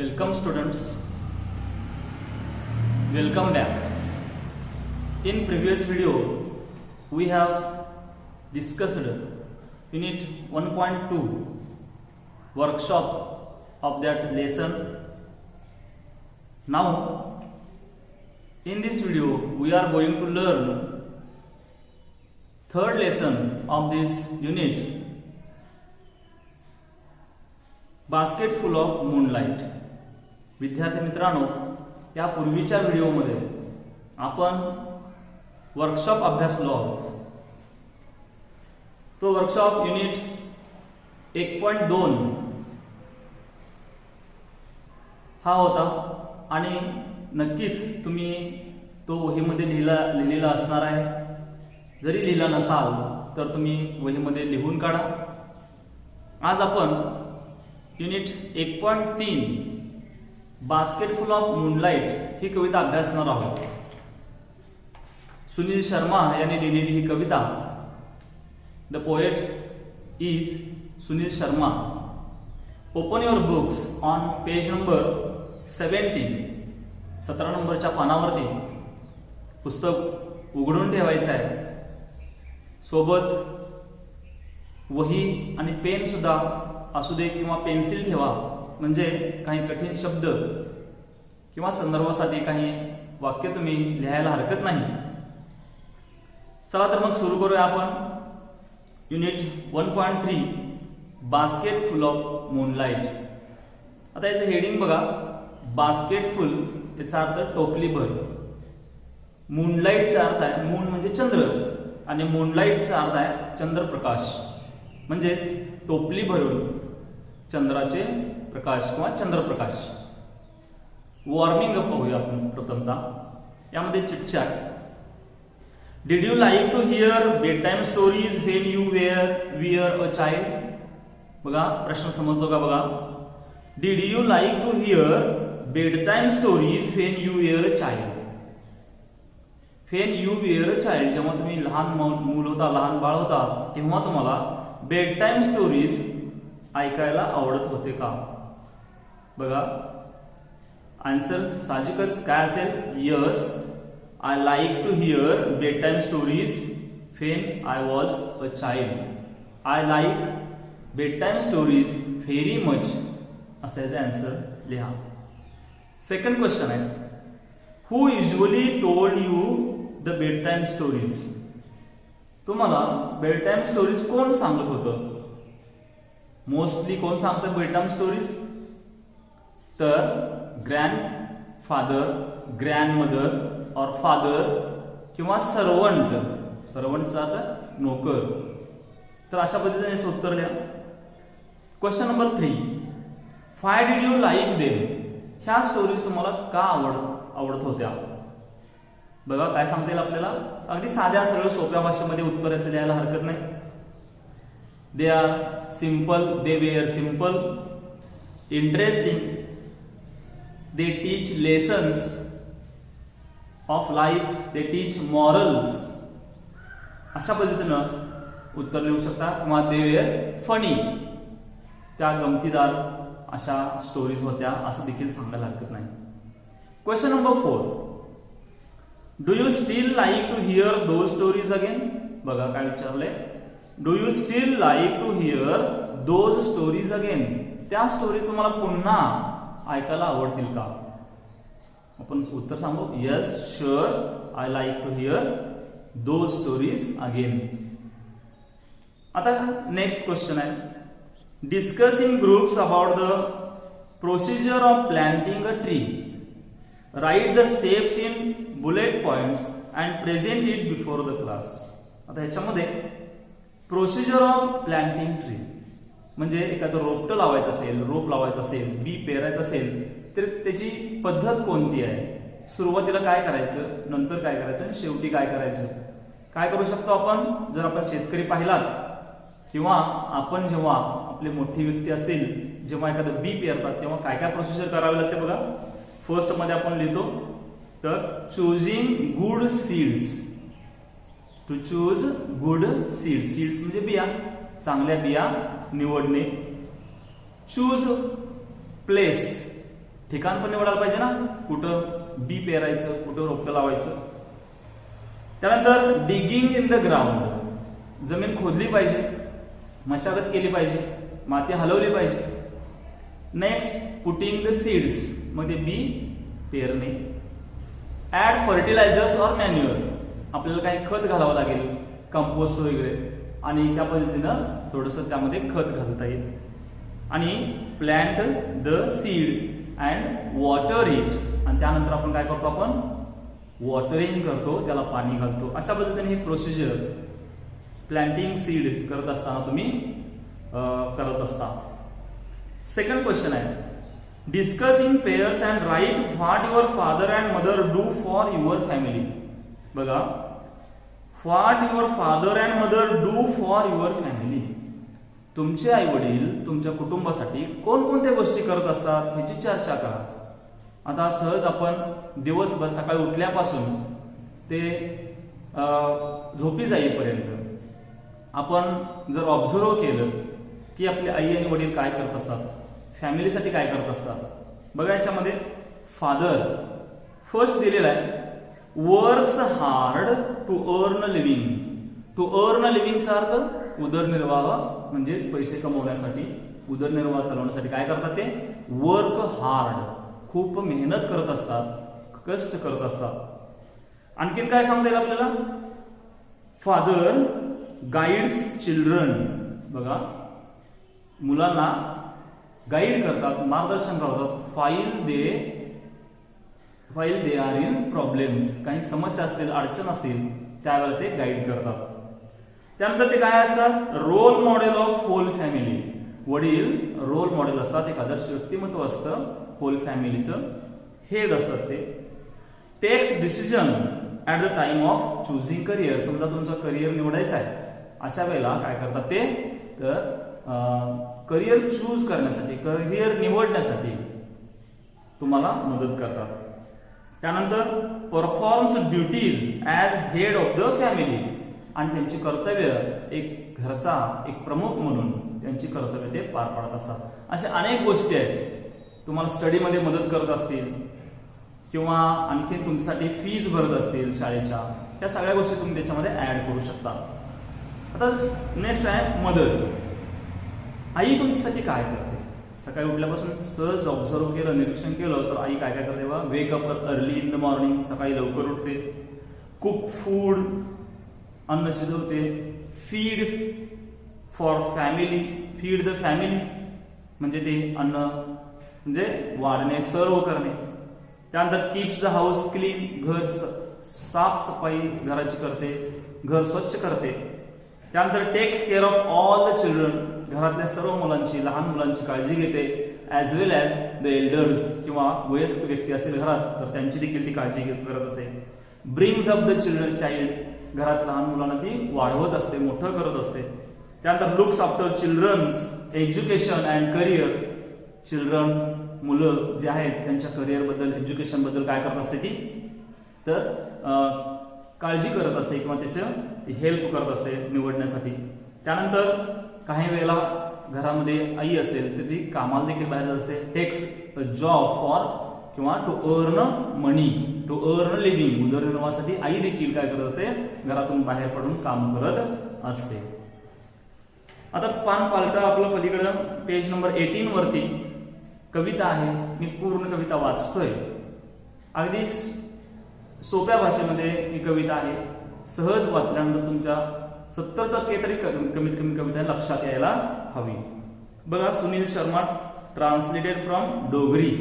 Welcome students, welcome back. In previous video we have discussed unit 1.2 workshop of that lesson. Now in this video we are going to learn third lesson of this unit, basket full of moonlight. विद्यार्थी मित्रांनो, या पूर्वीच्या व्हिडिओमध्ये आपण workshop अभ्यासलो आहोत. तो workshop unit 1.2 हा होता आणि नक्कीच तुम्ही तो वहीमध्ये लिहिलेला असणार आहे. जरी लिहिला नसाल तर तुम्ही वहीमध्ये लिहून काढा. आज आपण unit 1.3 basket full of moonlight ही कविता अभ्यासणार आहोत. सुनील शर्मा यांनी लिहिलेली ही कविता. The poet is Sunil Sharma. Open your books on page number 17 नंबरच्या पानावरती पुस्तक उघडून ठेवायचं आहे. सोबत वही आणि पेन सुद्धा असू दे किंवा पेन्सिल ठेवा, म्हणजे काही कठीण शब्द किंवा संदर्भासाठी काही वाक्य तुम्ही लिहायला हरकत नाही. चला तर मग सुरू करूया आपण unit 1.3 basket full of moonlight. आता याचं हेडिंग बघा. बास्केट फुल याचा अर्थ टोपलीभर. मूनलाइटचा अर्थ आहे, मून म्हणजे चंद्र आणि मूनलाइटचा अर्थ आहे चंद्रप्रकाश, म्हणजे टोपली भरून चंद्राचे प्रकाश किंवा चंद्रप्रकाश. वॉर्मिंग अप पाहूया आपण प्रथमतः. यामध्ये chitchat. Did you like to hear bed time stories when you were a child. बघा प्रश्न समजतो का बघा. Did you like to hear bed time stories when you were a child. When you were a child, जेव्हा तुम्ही लहान मूल होता, लहान बाळ होता, तेव्हा तुम्हाला बेड टाइम स्टोरीज ऐकायला आवडत होते का. बघा आन्सर साहजिकच काय असेल. Yes, I like to hear bed time stories when I was a child. I like bed time stories very much, असायचं आन्सर लिहा. सेकंड क्वेश्चन आहे. Who usually told you the bed time stories. तुम्हाला bed time stories कोण सांगत होतं. Mostly कोण सांगतं bed time stories. तर ग्रँडफादर, ग्रँडमदर और फादर किंवा सर्वंट. सर्वंटचा अर्थ नोकर. तर अशा पद्धतीने याचं उत्तर द्या. Question number 3. Why did you like them. ह्या स्टोरीज तुम्हाला का आवडत होत्या. बघा काय सांगता येईल आपल्याला. अगदी साध्या सरळ सोप्या भाषेमध्ये उत्तर याचं लिहायला हरकत नाही. They are simple, they were simple, interesting, they teach lessons of life, they teach morals. अशा पद्धतीनं उत्तर लिहू शकता. किंवा दे वेअर फनी, त्या गमतीदार अशा स्टोरीज होत्या असं देखील सांगायला हरकत नाही. Question number 4. Do you still like to hear those stories again. बघा काय विचारलंय. Do you still like to hear those stories again. त्या स्टोरीज तुम्हाला पुन्हा ऐकायला आवडतील का. आपण उत्तर सांगू. Yes, sure, I like to hear those stories again. आता नेक्स्ट क्वेश्चन आहे. Discuss in groups about the procedure of planting a tree. Write the steps in bullet points and present it before the class. आता ह्याच्यामध्ये procedure of planting tree म्हणजे एखादं रोपटं लावायचं असेल, रोप लावायचं असेल, बी पेरायचं असेल तर त्याची पद्धत कोणती आहे. सुरुवातीला काय करायचं, नंतर काय करायचं आणि शेवटी काय करायचं. काय करू शकतो आपण. जर आपण शेतकरी पाहिलात किंवा आपण जेव्हा आपले मोठी व्यक्ती असतील, जेव्हा एखादं बी पेरतात तेव्हा काय काय प्रोसिजर करावी लागते बघा. फर्स्ट मध्ये आपण लिहितो तर choosing good seeds. To choose good seeds. Seeds म्हणजे बिया, चांगल्या बिया निवडणे. चूज प्लेस ठिकाण पण निवडायला पाहिजे ना, कुठं बी पेरायचं, कुठं रोपटं लावायचं. त्यानंतर डिगिंग इन द ग्राउंड, जमीन खोदली पाहिजे, मशागत केली पाहिजे, माती हलवली पाहिजे. नेक्स्ट पुटिंग द सीड्स, मग ते बी पेरणे. ऍड फर्टिलायझर्स ऑर मॅन्युअर, आपल्याला काही खत घालावं लागेल, कंपोस्ट वगैरे, आणि त्या पद्धतीनं थोडंसं त्यामध्ये खत घालता येईल. आणि plant the seed and water it, आणि त्यानंतर आपण काय करतो, आपण वॉटरिंग करतो, त्याला पाणी घालतो. अशा पद्धतीने ही प्रोसिजर प्लांटिंग सीड करत असताना तुम्ही करत असता. सेकंड क्वेश्चन आहे, discuss in pairs and write what your father and mother do for your family. बघा, what your father and mother do for your family, तुमचे आई वडील तुमच्या कुटुंबासाठी कोणकोणत्या गोष्टी करत असतात ह्याची चर्चा करा. आता सहज आपण दिवसभर सकाळी उठल्यापासून ते झोपी जाईपर्यंत आपण जर ऑब्झर्व केलं की आपले आई आणि वडील काय करत असतात, फॅमिलीसाठी काय करत असतात. बघा, याच्यामध्ये फादर फर्स्ट दिलेला आहे, works hard to earn living. To earn लिव्हिंगचा अर्थ उदरनिर्वाह, म्हणजेच पैसे कमवण्यासाठी, उदरनिर्वाह चालवण्यासाठी काय करतात ते, वर्क हार्ड, खूप मेहनत करत असतात, कष्ट करत असतात. आणखीन काय सांगता येईल आपल्याला, फादर गाईड्स चिल्ड्रन. बघा, मुलांना गाईड करतात, मार्गदर्शन करतात. File they are in problems, काही समस्या असतील, अडचण असतील, त्यावेळेला ते गाईड करतात. त्यानंतर ते काय असतात, role model of whole family. वडील रोल मॉडेल असतात, एक आदर्श व्यक्तिमत्व असतं, होल फॅमिलीचं हेड असतात ते. Takes decision at the time of choosing career, समजा तुमचं करिअर निवडायचं आहे, अशा वेळेला काय करतात ते, तर करिअर चूज करण्यासाठी, करिअर निवडण्यासाठी तुम्हाला मदत करतात. त्यानंतर performs duties as head of the family, आणि त्यांची कर्तव्य एक घरचा एक प्रमुख म्हणून त्यांची कर्तव्य ते पार पाडत असतात. अशा अनेक गोष्टी आहेत, तुम्हाला स्टडीमध्ये मदत करत असतील किंवा आणखी तुमच्यासाठी फीज भरत असतील शाळेच्या, त्या सगळ्या गोष्टी तुम्ही त्याच्यामध्ये ऍड करू शकता. आता नेक्स्ट आहे मदर. आई तुमच्यासाठी काय करते, सकाळी उठल्यापासून सहज ऑब्झर्व केलं, निरीक्षण केलं तर आई काय काय करते बघा. Wake up early in the morning, सकाळी लवकर उठते. कुक फूड, अन्न शिजवते. Feed for family, feed the families, म्हणजे ते अन्न म्हणजे वाढणे, सर्व करणे. त्यानंतर कीप्स द हाऊस क्लीन, घर साफसफाई घराची करते, घर स्वच्छ करते. त्यानंतर takes care of all the children, घरातल्या सर्व मुलांची, लहान मुलांची काळजी घेते. As well as the elders, किंवा वयस्क व्यक्ती असेल घरात तर त्यांची देखील ती काळजी करत असते. Brings up the children child, घरात लहान मुलांना ती वाढवत असते, मोठं करत असते. त्यानंतर looks after children's education and career, children मुलं जे आहेत त्यांच्या करिअरबद्दल, एज्युकेशनबद्दल काय करत असते ती, तर काळजी करत असते किंवा त्याचं हेल्प करत असते निवडण्यासाठी. त्यानंतर काही वेळेला घरामध्ये आई असेल तर ती कामाला देखील बाहेर जात असते. टेक्स अ जॉब फॉर किंवा to earn money, to earn living, उदरनिर्वाहासाठी आई देखील काय करत असते, घरातून बाहेर पडून काम करत असते. आता पान पालटा आपलं पलीकडं पेज नंबर 18 वरती कविता आहे. मी पूर्ण कविता वाचतोय, अगदी सोप्या भाषेमध्ये ही कविता आहे. सहज वाचल्यानंतर तुमच्या 70% तरी कमीत कमी कविता लक्षात यायला हवी. बघा, सुनील शर्मा ट्रान्सलेटेड फ्रॉम डोगरी,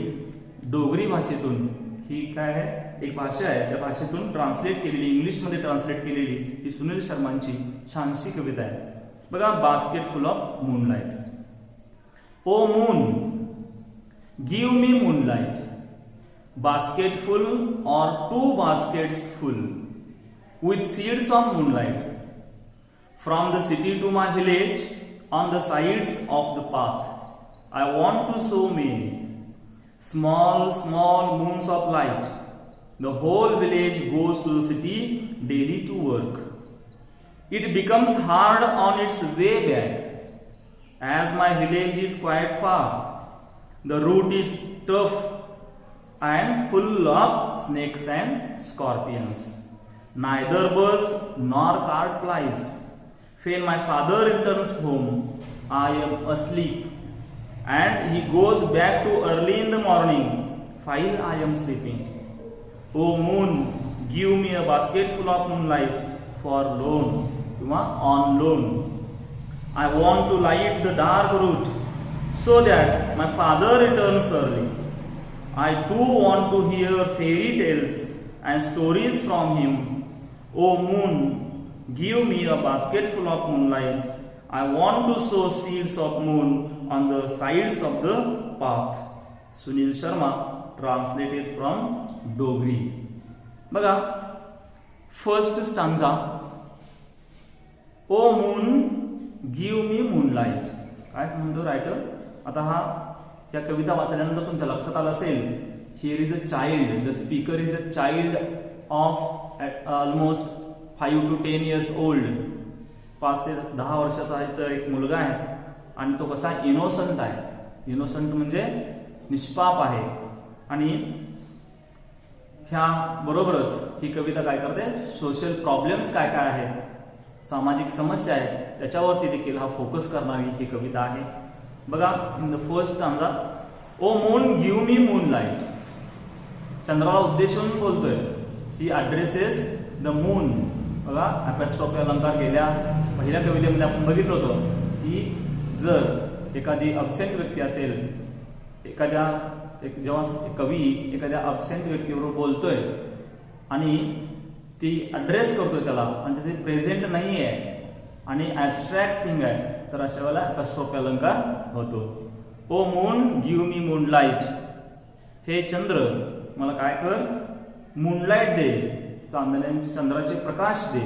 डोगरी भाषेतून, ही काय आहे, एक भाषा आहे, त्या भाषेतून ट्रान्सलेट केलेली, इंग्लिशमध्ये ट्रान्सलेट केलेली ही सुनील शर्मांची छानशी कविता आहे. बघा, basket full of moonlight. O moon give me moonlight, basket full or 2 baskets full with seeds of moonlight, from the city to my village on the sides of the path I want to sow many small small moons of light. The whole village goes to the city daily to work. It becomes hard on its way back as my village is quite far. The route is tough and full of snakes and scorpions. Neither bus nor cart plies. When my father returns home, I am asleep, and he goes back to early in the morning while I am sleeping. O moon, give me a basket full of moonlight for loan, on loan. I want to light the dark route so that my father returns early. I too want to hear fairy tales and stories from him. O moon, give me a basket full of moonlight. I want to sow seeds of moon on the sides of the path. Sunil Sharma, translated from Dogri. बघा, first stanza. O moon give me moonlight. काय म्हणतो writer? आता या कविता वाचल्यानंतर तुमच्या लक्षात आलं असेल, here is a child, the speaker is a child of almost 5 to 10 years old. 5 ते 10 वर्षाचा आहे. तर एक मुलगा आहे आणि तो कसा इनोसंट आहे. इनोसंट म्हणजे निष्पाप आहे. आणि ह्या बरोबरच ही कविता काय करते, सोशल प्रॉब्लेम्स काय काय आहेत, सामाजिक समस्या आहेत, त्याच्यावरती देखील हा फोकस करणारी ही कविता आहे. बघा, in the first stanza, O moon give me moonlight. चंद्राला उद्देशून बोलतोय. He addresses the moon. बघा, अपॉस्ट्रोफी अलंकार गेल्या पहिल्या कवितेमध्ये आपण बघितलं होतं की जर एखादी अब्सेंट व्यक्ती असेल, जेव्हा कवी एखाद्या अब्सेंट व्यक्तीबरोबर बोलतोय आणि ती अड्रेस करतोय त्याला आणि ते प्रेझेंट नाही आहे आणि ॲब्स्ट्रॅक्ट थिंग आहे, तर अशा वेळेला अपॉस्ट्रोफी अलंकार होतो. O moon give me moonlight. हे चंद्र मला काय कर, मूनलाइट दे, चंद्राचे प्रकाश दे.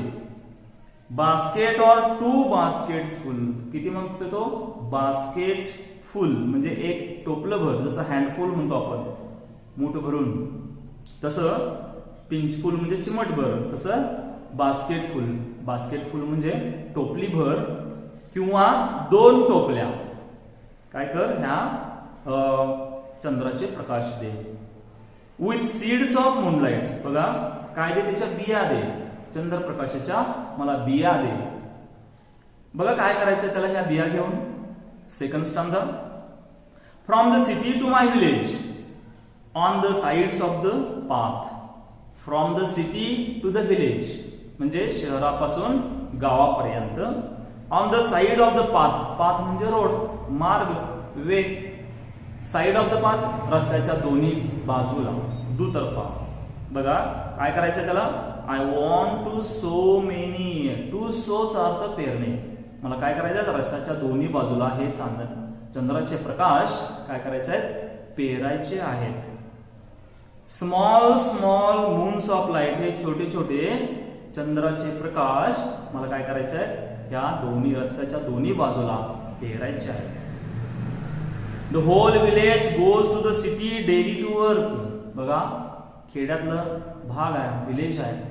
बास्केट और 2 baskets फुल. किती म्हणतो तो? बास्केट फुल म्हणजे एक टोपलं भर. जसं हँडफुल म्हणतो आपण मूठ भरून, तसं पिंचफुल म्हणजे चिमटभर, तसं बास्केट फुल. बास्केट फुल म्हणजे टोपली भर किंवा 2 टोपल्या. काय कर, ह्या चंद्राचे प्रकाश दे. With seeds of moonlight. बघा, काय दे, त्याच्या बिया दे. चंद्रप्रकाशाच्या मला बिया दे. बघा काय करायचं त्याला ह्या बिया घेऊन. Second stanza, from the city to my village on the sides of the path. From the city to the village म्हणजे शहरापासून गावापर्यंत. On the side of the path. Path म्हणजे रोड, मार्ग, way. Side of the path रस्त्याच्या दोन्ही बाजूला, दुतर्फा. बघा काय करायचं त्याला. I want to so many. To सोचा अर्थ पेरणे. मला काय करायचं, रस्त्याच्या दोन्ही बाजूला हे चंद्राचे प्रकाश काय करायचे आहेत, पेरायचे आहेत. Small small moons of light. हे छोटे छोटे चंद्राचे प्रकाश मला काय करायचे आहेत, या दोन्ही रस्त्याच्या दोन्ही बाजूला पेरायचे आहेत. The whole village goes to the city daily to work. बघा, खेड्यातलं भाग आहे, विलेज आहे.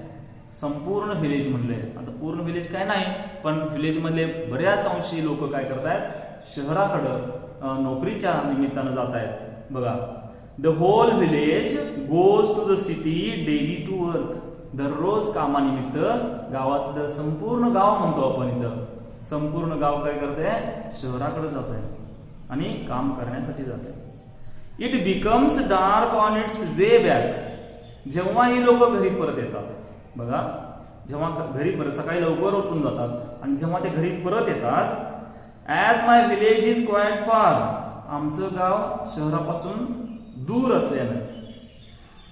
संपूर्ण विलेज म्हणले. आता पूर्ण विलेज काय नाही, पण विलेज मधले बऱ्याच अंशी लोक काय करतायत, शहराकडं नोकरीच्या निमित्तानं जात आहेत. बघा, the whole village goes to the city daily to work. दररोज कामानिमित्त गावातलं संपूर्ण गाव म्हणतो आपण इथं, संपूर्ण गाव काय करते, शहराकडे जात आहे आणि काम करण्यासाठी जात आहे. It becomes dark on it's way back. जेव्हा ही लोक घरी परत येतात. बघा, जेव्हा घरी परत सकाळी लवकर उठून जातात आणि जेव्हा ते घरी परत येतात, as my village is quite far. आमचं गाव शहरापासून दूर असल्यानं.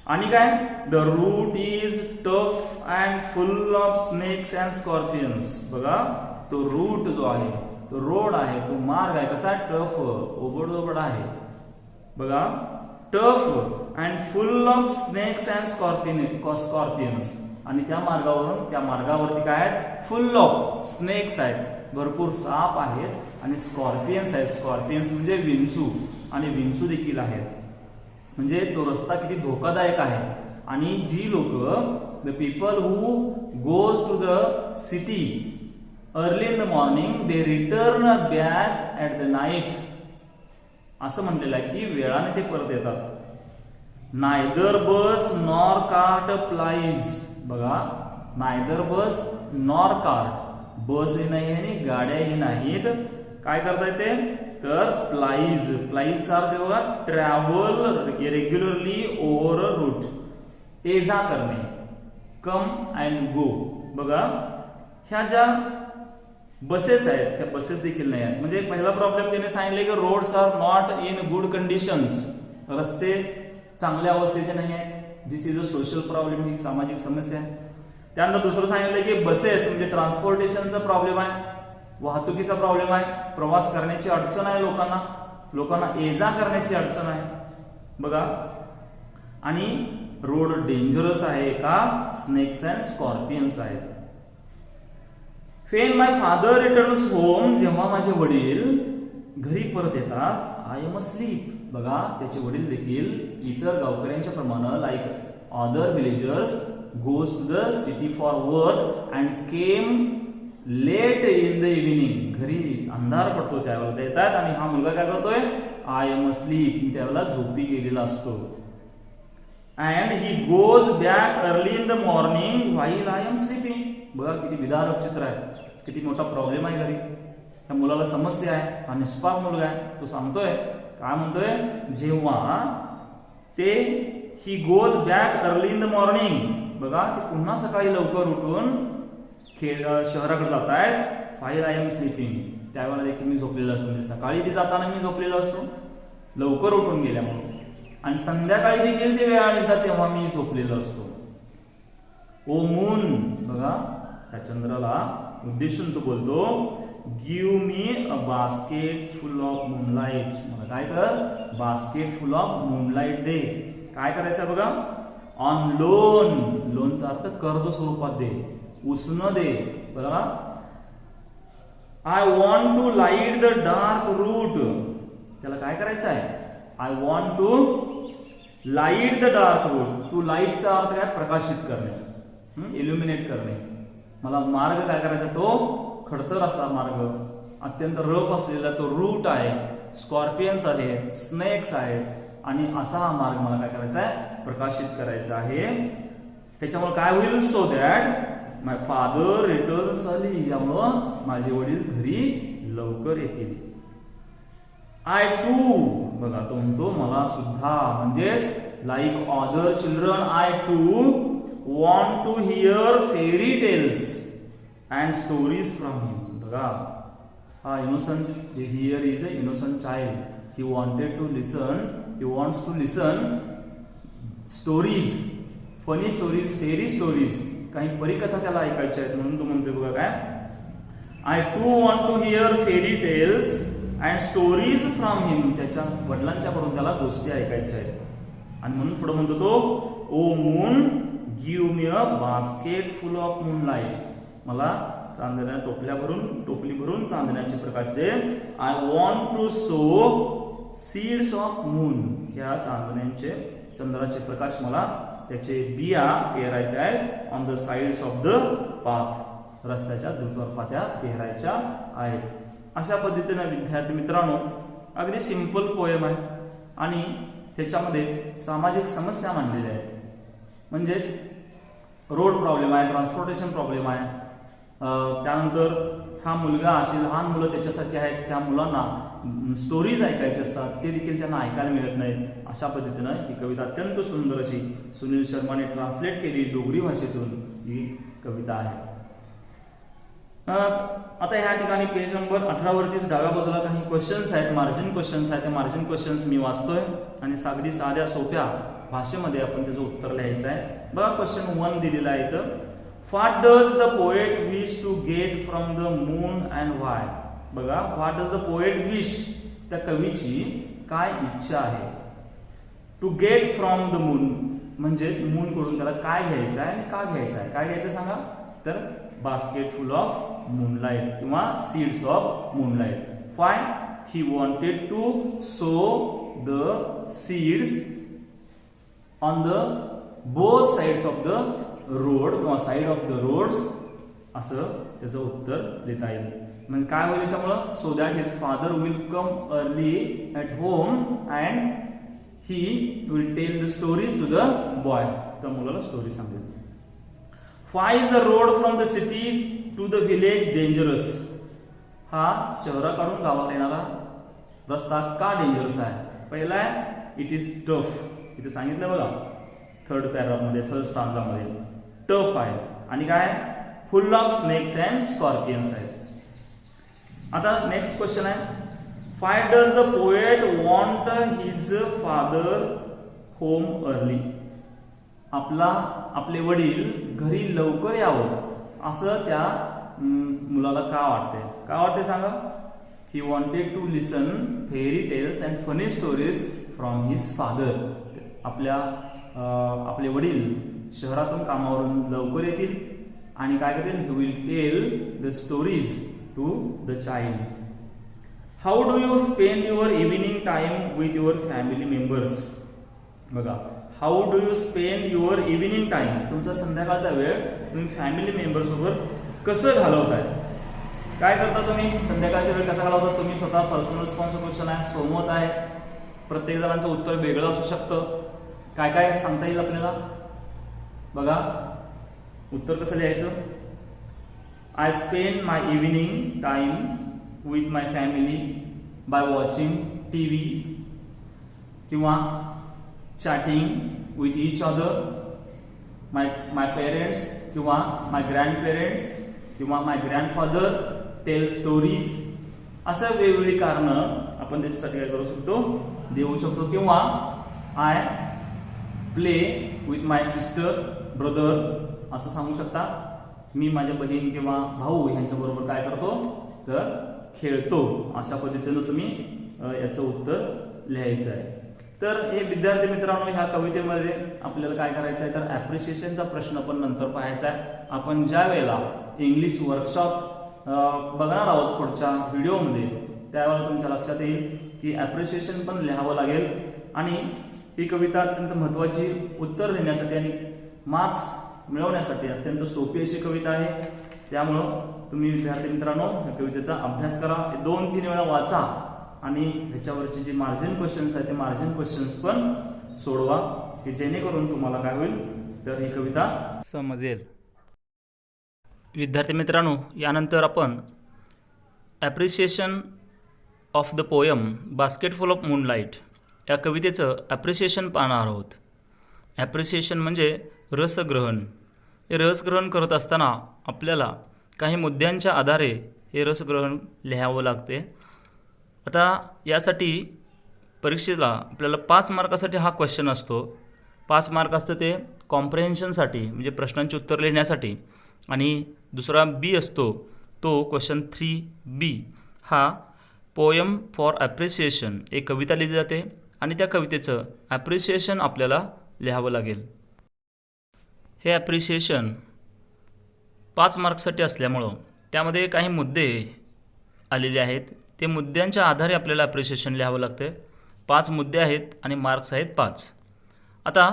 आणि काय, the route is tough and full of snakes and scorpions. बघा, तो रूट जो आहे, तो रोड आहे, तो मार्ग आहे, कसा टफ, ओबड आहे. बघा, tough and full of snakes and scorpions. आणि त्या मार्गावरती काय आहेत, फुल ऑफ स्नेक्स आहेत, भरपूर साप आहेत आणि स्कॉर्पियन्स आहेत. स्कॉर्पियन्स म्हणजे विंचू, आणि विंचू देखील आहेत. म्हणजे तो रस्ता किती धोकादायक आहे. आणि जी लोक, the people who goes to the city early in the morning they return back at the night. असं म्हणलेलं आहे की वेळाने ते परत येतात. Neither bus nor cart plies. बघा, नायदर बस नॉर कार्ट, बसही नाही आणि गाड्याही नाहीत. काय करता येते तर प्लाइज. प्लाइजचा अर्थ बघा ट्रॅव्हल रेग्युलरली ओव्हर अ रूट, ये जा करणे, कम अँड गो. बघा, ह्या ज्या बसेस आहेत त्या बसेस देखील नाही आहेत. म्हणजे पहिला प्रॉब्लेम त्याने सांगितले की roads are not in good conditions, रस्ते चांगल्या अवस्थेचे नाही आहेत. This is a social problem, ही सामाजिक समस्या आहे. त्यानंतर दुसरं सांगितलं की बसेस म्हणजे ट्रान्सपोर्टेशनचा प्रॉब्लेम आहे, वाहतुकीचा प्रॉब्लेम आहे, प्रवास करण्याची अडचण आहे लोकांना ये जा करण्याची अडचण आहे. बघा, आणि रोड डेंजरस आहे का, स्नेक्स अँड स्कॉर्पियन्स आहेत. When my father returns home, जेव्हा माझे वडील घरी परत येतात, आय एम अस्लीप. बघा, त्याचे वडील देखील इतर गावकऱ्यांच्या प्रमाणे like other villagers goes to the city for work and came late in the evening. घरी अंधार पडतो त्यावेळेला ते येतात आणि हा मुलगा काय करतोय, आय एम अस्लीप, त्यावेळेला झोपी गेलेला असतो. And he goes back early in the morning while I am sleeping. बघा किती विदारक चित्र आहे, किती मोठा प्रॉब्लेम आहे घरी. त्या मुलाला समस्या आहे, हा निष्पाप मुलगा आहे. तो सांगतोय, काय म्हणतोय, जेव्हा ते he goes back early in the morning. बघा, ते पुन्हा सकाळी लवकर उठून शहराकडे जात आहेत, फाईल आय एम स्लीपिंग, त्यावेळेला देखील मी झोपलेलो असतो. म्हणजे सकाळी ते जाताना मी झोपलेलो असतो लवकर उठून गेल्यामुळे, आणि संध्याकाळी देखील ते वेळा येतात तेव्हा मी झोपलेलो असतो. O moon. बघा, त्या चंद्राला उद्देशून तो बोलतो, give me a basket full of moonlight. मला काय कर, बास्केट फुल ऑफ मूनलाईट दे. काय करायचं बघा, ऑन लोन. लोनचा अर्थ कर्ज स्वरूपात दे, उसनं दे. बघा, I want to light the dark route. त्याला काय करायचं आहे, I want to light the dark route. To लाईटचा अर्थ काय, प्रकाशित करणे, इल्युमिनेट करणे. मला मार्ग काय करायचा, तो खडतर असा मार्ग, अत्यंत रफ असलेला तो रूट आहे, स्कॉर्पियन्स आहे, स्नेक्स आहेत, आणि असा हा मार्ग मला काय करायचा आहे, प्रकाशित करायचा आहे. त्याच्यामुळे काय होईल, so that my father returns early, ज्यामुळं माझे वडील घरी लवकर येतील. I too. बघा, तो म्हणतो मला सुद्धा, म्हणजेच like other children I too want to hear fairy tales and stories from him. बघा, हा innocent, here is a innocent child. He wanted to listen, he wants to listen stories, funny stories, fairy stories. काही परिकथा त्याला ऐकायच्या आहेत म्हणून तो म्हणतोय बघा काय, I too want to hear fairy tales and stories from him. त्याच्या वडिलांच्याकडून त्याला गोष्टी ऐकायच्या आहेत. आणि म्हणून पुढे म्हणतो तो, O moon give me a basket full of moonlight. मला चांदण्या टोपली भरून चांदण्याचे प्रकाश दे. I want to sow seeds of moon. ह्या चांदण्यांचे, चंद्राचे प्रकाश मला त्याचे बिया पेरायच्या आहेत on the sides of the path. रस्त्याच्या दुतर्फा पेरायच्या आहेत. अशा पद्धतीने विद्यार्थी मित्रांनो, अगदी सिंपल पोएम आहे आणि त्याच्यामध्ये सामाजिक समस्या मांडलेल्या आहेत. म्हणजेच रोड प्रॉब्लेम आहे, ट्रान्सपोर्टेशन प्रॉब्लेम आहे. त्यानंतर हा मुलगा असे लहान मुलं त्याच्यासाठी आहेत, त्या मुलांना स्टोरीज ऐकायचे असतात, ते देखील त्यांना ऐकायला मिळत नाहीत. अशा पद्धतीनं ही कविता अत्यंत सुंदर अशी सुनील शर्माने ट्रान्सलेट केली डोगरी भाषेतून ही कविता आहे. आता ह्या ठिकाणी पेज नंबर 18 वरतीच डाव्या बाजूला काही क्वेश्चन्स आहेत, मार्जिन क्वेश्चन्स आहेत. ते मार्जिन क्वेश्चन्स मी वाचतोय आणि अगदी साध्या सोप्या भाषेमध्ये आपण त्याचं उत्तर लिहायचं आहे. बघा, क्वेश्चन 1 दिलेला आहे इथं. What does the poet wish to get from the moon and why. बघा, what does the poet wish, त्या कवीची काय इच्छा आहे. To get from the moon म्हणजेच मून कडून त्याला काय घ्यायचं आहे आणि का घ्यायचं आहे. काय घ्यायचं सांगा, तर बास्केट फुल ऑफ मूनलाईट किंवा seeds of moonlight. Why, he wanted to sow the seeds on the both sides of the road किंवा साइड ऑफ द रोड्स, असं त्याचं उत्तर देता येईल. म्हणजे काय होईल याच्यामुळं, so that his father will come early at home and he will tell the stories to the boy. त्या मुलाला स्टोरी सांगेल. Why is the road from the city to the village dangerous? हा शहराकडून गावात येणारा रस्ता का डेंजरस आहे? पहिला आहे इट इज टफ. इथे सांगितलं बघा थर्ड पॅराग्राफमध्ये, थर्ड स्टांजामध्ये टफ आहे. आणि काय फुल ऑफ स्नेक्स अँड स्कॉर्पियन्स आहे. आता नेक्स्ट क्वेश्चन आहे Why does the poet want his father home early? आपले वडील घरी लवकर यावं असं त्या मुलाला का वाटते सांगा. He wanted to listen fairy tales and funny stories from his father. आपले वडील शहरातून कामावरून लवकर येतील आणि काय करतील, he will tell the stories to the child. How do you spend your evening time with your family members. बघा how do you spend your evening time, तुमचा संध्याकाळचा वेळ तुम्ही फॅमिली मेंबर सोबत कसं घालवताय. काय करता तुम्ही संध्याकाळचा वेळ कसा घालवता तुम्ही स्वतः. पर्सनल रिस्पॉन्स क्वेश्चन आहे, सोमत आहे, प्रत्येक जणांचं उत्तर वेगळं असू शकतं. काय काय सांगता येईल आपल्याला बघा. उत्तर कसं लिहायचं. I spend my evening time with my family by watching TV किंवा chatting with each other. My parents किंवा माय ग्रँडपेरेंट्स किंवा माय ग्रँडफादर टेल स्टोरीज. असं वेगवेगळी कारणं आपण त्याच्यासाठी काय करू शकतो, देऊ शकतो. किंवा I play with my sister brother असं सांगू शकता. मी माझ्या बहीण किंवा भाऊ ह्यांच्याबरोबर काय करतो तर खेळतो. अशा पद्धतीनं तुम्ही याचं उत्तर लिहायचं आहे. तर हे विद्यार्थी मित्रांनो ह्या कवितेमध्ये आपल्याला काय करायचं आहे तर ॲप्रिशिएशनचा प्रश्न पण नंतर पाहायचा आहे. आपण ज्या वेळेला इंग्लिश वर्कशॉप बघणार आहोत पुढच्या व्हिडिओमध्ये त्यावेळेला तुमच्या लक्षात येईल की ॲप्रिशिएशन पण लिहावं लागेल. आणि ही कविता अत्यंत महत्त्वाची उत्तर देण्यासाठी आणि मार्क्स मिळवण्यासाठी अत्यंत सोपी अशी कविता आहे. त्यामुळं तुम्ही विद्यार्थी मित्रांनो या कवितेचा अभ्यास करा, 2-3 वेळा वाचा आणि ह्याच्यावरचे जे मार्जिन क्वेश्चन्स आहेत ते मार्जिन क्वेश्चन्स पण सोडवा की जेणेकरून तुम्हाला काय होईल तर ही कविता समजेल. विद्यार्थी मित्रांनो यानंतर आपण appreciation of the poem basketful of moonlight या कवितेचं ॲप्रिसिएशन पाहणार आहोत. ॲप्रिसिएशन म्हणजे रसग्रहण. हे रसग्रहण करत असताना आपल्याला काही मुद्द्यांच्या आधारे हे रसग्रहण लिहावं लागते. आता यासाठी परीक्षेला आपल्याला 5 मार्कासाठी हा क्वेश्चन असतो. 5 मार्क असतं ते कॉम्प्रेहेन्शनसाठी म्हणजे प्रश्नांची उत्तर लिहिण्यासाठी. आणि दुसरा B असतो तो क्वेश्चन 3B हा पोयम फॉर ॲप्रिसिएशन एक कविता लिहिली जाते आणि त्या कवितेचं ॲप्रिसिएशन आपल्याला लिहावं लागेल. हे ॲप्रिसिएशन 5 मार्क्ससाठी असल्यामुळं त्यामध्ये काही मुद्दे आलेले आहेत. ते मुद्द्यांच्या आधारे आपल्याला ॲप्रिसिएशन लिहावं लागतं. 5 मुद्दे आहेत आणि मार्क्स आहेत 5. आता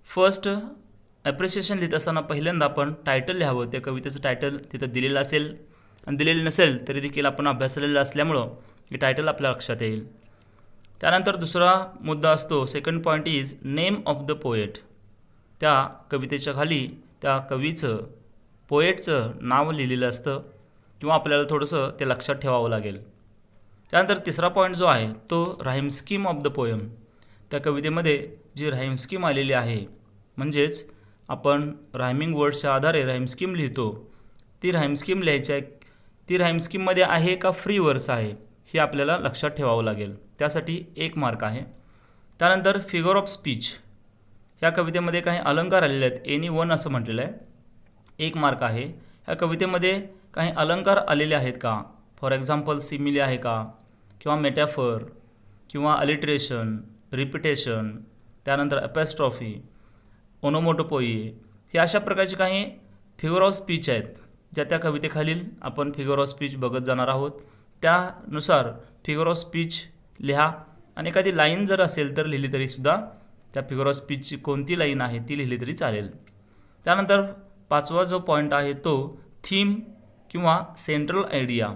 फर्स्ट ॲप्रिसिएशन लिहित असताना पहिल्यांदा आपण टायटल लिहावं. त्या कवितेचं टायटल तिथं दिलेलं असेल आणि दिलेलं नसेल तरी देखील आपण अभ्यासलेलं असल्यामुळं हे टायटल आपल्या लक्षात येईल. त्यानंतर दुसरा मुद्दा असतो second point is name of the poet. त्या कवितेच्या खाली त्या कवीचं पोएटचं नाव लिहिलेलं असतं किंवा आपल्याला थोडंसं ते लक्षात ठेवावं लागेल. त्यानंतर तिसरा पॉईंट जो आहे तो rhyme scheme of the poem. त्या कवितेमध्ये जी राईम स्कीम आलेली आहे म्हणजेच आपण रायमिंग वर्ड्सच्या आधारे राईम स्कीम लिहितो. ती राईम स्कीम लिहायची आहे. ती राईम स्कीममध्ये आहे का फ्री वर्स आहे हे आपल्याला लक्षात ठेवावं लागेल. त्यासाठी 1 मार्क आहे. त्यानंतर फिगर ऑफ स्पीच ह्या कवितेमध्ये काही अलंकार आलेले आहेत. एनी वन असं म्हटलेलं आहे. 1 मार्क आहे. ह्या कवितेमध्ये काही अलंकार आलेले आहेत का. फॉर एक्झाम्पल सिमिली आहे का किंवा मेटॅफर किंवा अलिट्रेशन रिपिटेशन त्यानंतर ॲपॅस्ट्रॉफी ओनोमोटोपोई हे अशा प्रकारचे काही फिगर ऑफ स्पीच आहेत ज्या त्या कवितेखालील आपण फिगर ऑफ स्पीच बघत जाणार आहोत. त्यानुसार फिगर ऑफ स्पीच लिहा आणि एखादी लाईन जर असेल तर लिहिली तरीसुद्धा त्या फिगर ऑफ स्पीचची कोणती लाईन आहे ती लिहिली तरी चालेल. त्यानंतर 5वा जो पॉईंट आहे तो थीम किंवा सेंट्रल आयडिया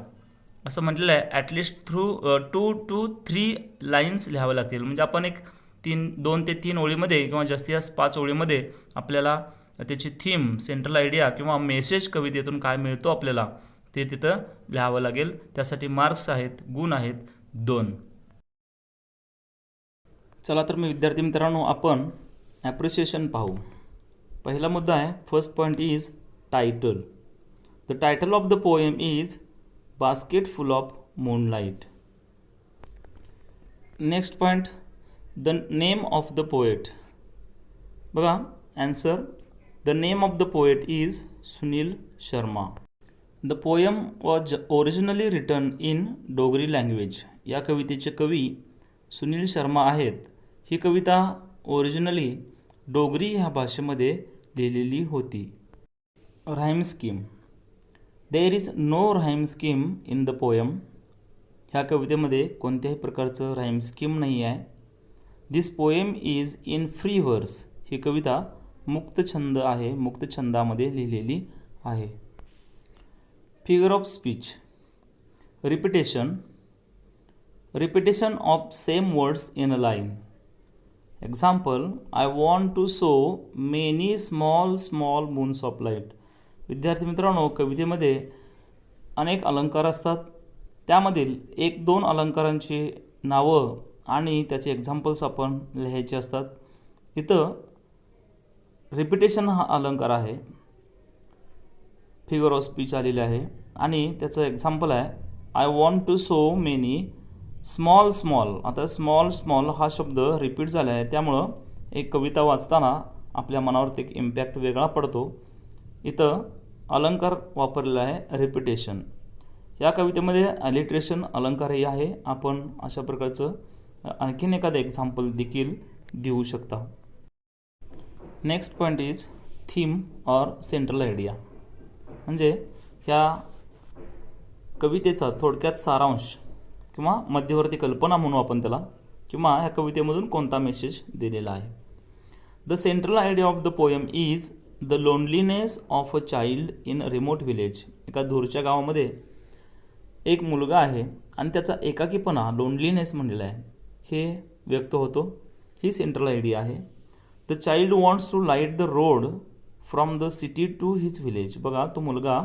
असं म्हटलेलं आहे. ॲटलिस्ट 2 to 3 लाईन्स लिहावं लागतील. म्हणजे आपण एक 2 ते 3 ओळीमध्ये किंवा जास्तीत जास्त 5 ओळीमध्ये आपल्याला त्याची थीम, सेंट्रल आयडिया किंवा मेसेज कवितेतून काय मिळतो आपल्याला ते तिथं लिहावं लागेल. त्यासाठी मार्क्स आहेत, गुण आहेत 2. चला तर मी विद्यार्थी मित्रांनो आपण ॲप्रिसिएशन पाहू. पहिला मुद्दा आहे, first point is title. The title of the poem is basket full of moonlight. Next point, the name of the poet. बघा answer, the name of the poet is Sunil Sharma. The poem was originally written in Dogri language. या कवितेचे कवी सुनील शर्मा आहेत. ही कविता originally Dogri ह्या भाषेमध्ये लिहिलेली होती. Rhyme scheme. There is no rhyme scheme in the poem. ह्या कवितेमध्ये कोणत्याही प्रकारचं राईम स्कीम नाही आहे. This poem is in free verse. ही कविता मुक्त छंद आहे, मुक्त छंदामध्ये लिहिलेली आहे. Figure of speech. Repetition. Repetition of same words in a line. Example, I want to so many small small moons of light. विद्यार्थी मित्रांनो, कवितेमध्ये अनेक अलंकार असतात. त्यामधील 1-2 अलंकारांची नावं आणि त्याचे एक्झाम्पल्स आपण लिहायचे असतात. इथं रिपिटेशन हा अलंकार आहे, फिगर ऑफ स्पीच आलेले आहे आणि त्याचं एक्झाम्पल आहे I want to so many small small. आता स्मॉल स्मॉल हा शब्द रिपीट झाला आहे, त्यामुळं एक कविता वाचताना आपल्या मनावरती एक इम्पॅक्ट वेगळा पडतो. इथं अलंकार वापरलेला आहे रिपिटेशन. या कवितेमध्ये अलिट्रेशन अलंकारही आहे. आपण अशा प्रकारचं आणखीन एखादं एक्झाम्पल देखील देऊ शकता. Next point is theme or central idea. म्हणजे ह्या कवितेचा थोडक्यात सारांश किंवा मध्यवर्ती कल्पना म्हणू आपण त्याला, किंवा ह्या कवितेमधून कोणता मेसेज दिलेला आहे. The central idea of the poem is the loneliness of a child in remote village. एका दूरच्या गावामध्ये एक मुलगा आहे आणि त्याचा एकाकीपणा, लोनलीनेस म्हणलेला आहे, हे व्यक्त होतो. ही सेंट्रल आयडिया आहे. The child wants to light the road from the city to his village. बघा, तो मुलगा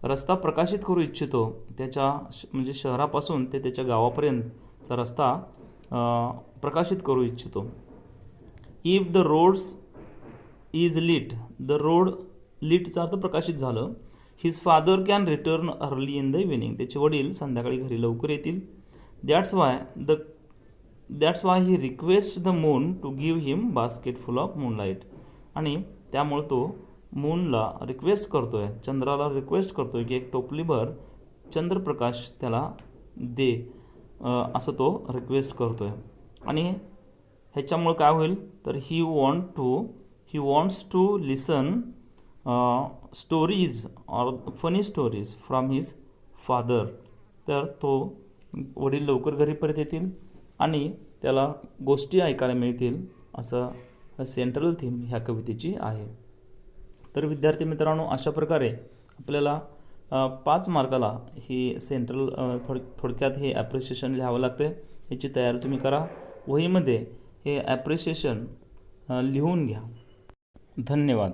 रस्ता प्रकाशित करू इच्छितो, त्याच्या म्हणजे शहरापासून ते त्याच्या गावापर्यंतचा रस्ता प्रकाशित करू इच्छितो. If the roads is lit. The road लिटचा अर्थ प्रकाशित झालं. His father can return early in the evening. त्याचे वडील संध्याकाळी घरी लवकर येतील. That's why he request the moon to give him basket full of moonlight. आणि त्यामुळे तो मूनला रिक्वेस्ट करतोय, चंद्राला रिक्वेस्ट करतोय की एक टोपलीभर चंद्रप्रकाश त्याला दे, असं तो रिक्वेस्ट करतोय. आणि ह्याच्यामुळे काय होईल तर he wants to listen stories or funny stories from his father. तर तो वडील लवकर घरी परत येतील आणि त्याला गोष्टी ऐकायला मिळतील, असं सेंट्रल थीम ह्या कवितेची आहे. तर विद्यार्थी मित्रांनो, अशा प्रकारे आपल्याला 5 मार्काला ही सेंट्रल थोडक्यात हे ॲप्रिसिएशन लिहावं लागतं. याची तयारी तुम्ही करा. वहीमध्ये हे ॲप्रिसिएशन लिहून घ्या. धन्यवाद.